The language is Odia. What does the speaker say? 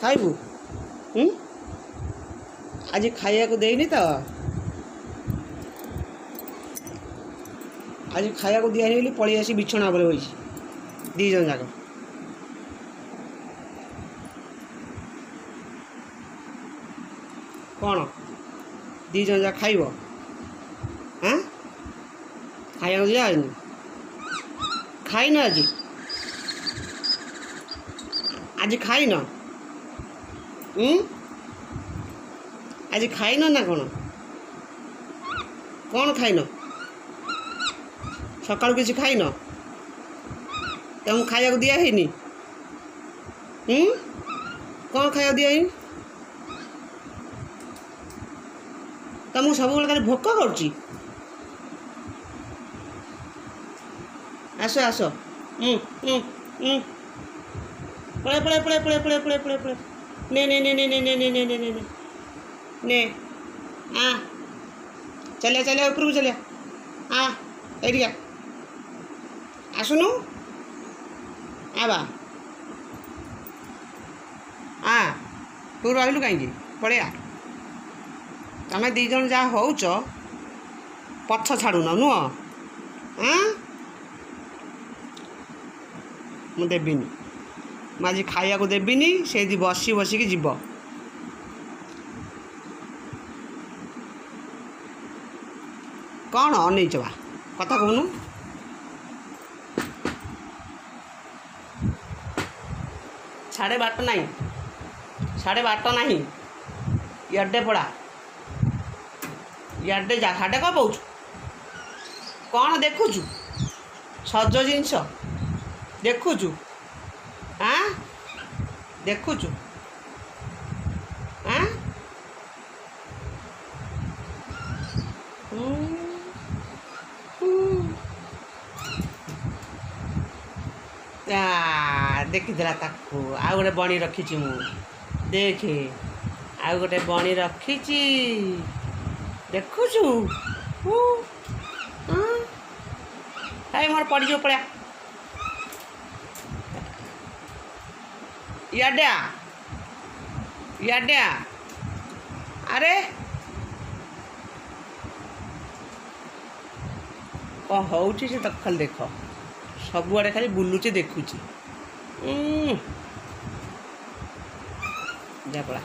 ଖାଇବୁ? ଆଜି ଖାଇବାକୁ ଦେଇନି ତ, ଆଜି ଖାଇବାକୁ ଦିଆହେଇନି ବୋଲି ପଳେଇ ଆସି ବିଛଣା ଉପରେ ବଇଛି ଦୁଇ ଜଣ ଯାକ। କ'ଣ ଦୁଇ ଜଣ ଯାକ ଖାଇବ? ଖାଇବାକୁ ଦିଆହେଇନି? ଖାଇନ ଆଜି? ଆଜି ଖାଇନ? ଆଜି ଖାଇନ ନା କ'ଣ? କ'ଣ ଖାଇନ? ସକାଳୁ କିଛି ଖାଇନ? ତମକୁ ଖାଇବାକୁ ଦିଆହେଇନି? କ'ଣ ଖାଇବାକୁ ଦିଆହେଇନି? ତମକୁ ସବୁବେଳେ ଖାଲି ଭୋକ କରୁଛି? ଆସ ଆସ, ପଳେ ପଳେ ପଳେ ପଳେ ପଳେ ପଳେ ପଳେ ପଳେ ନେ ନେ ନେ ନେ ନେ ନେ ନେ ନେ ନେ ନେ ନେ ଚାଲିଆ ଚାଲିଆ ଉପରକୁ ଚାଲିଆ। ଏଇଠିକା ଆସୁନୁ। ବା ତୁ ରହିଲୁ କାହିଁକି? ପଳେଆ। ତମେ ଦୁଇ ଜଣ ଯାହା ହେଉଛ ପଛ ଛାଡ଼ୁନ ନୁହଁ? ମୁଁ ଦେବିନି, ମୁଁ ଆଜି ଖାଇବାକୁ ଦେବିନି। ସେଇଠି ବସି ବସିକି ଯିବ। କ'ଣ ଅନେଇଛ ବା? କଥା କହୁନୁ। ସାଢ଼େ ବାଟ ନାହିଁ, ସାଢ଼େ ବାଟ ନାହିଁ। ଇଆଡ଼େ ପଡ଼ା, ଇଆଡ଼େ ଯା। ସାଢ଼େ କ'ଣ କହୁଛୁ? କ'ଣ ଦେଖୁଛୁ? ସଜ ଜିନିଷ ଦେଖୁଛୁ? ଦେଖୁଛୁ? ଦେଖିଥିଲା ତାକୁ। ଆଉ ଗୋଟେ ବଣି ରଖିଛି ମୁଁ, ଦେଖେ। ଆଉ ଗୋଟେ ବଣି ରଖିଛି, ଦେଖୁଛୁ? ହାଇ ମୋର ପଡ଼ିଯିବ, ପଳା। ଇଆଡ଼େ ଆ, ଇଆଡ଼େ ଆ। ଆରେ କ'ଣ ହେଉଛି ସେ ତାକୁ ଖାଲି ଦେଖ। ସବୁଆଡ଼େ ଖାଲି ବୁଲୁଛି, ଦେଖୁଛି। ଯା ପଳା।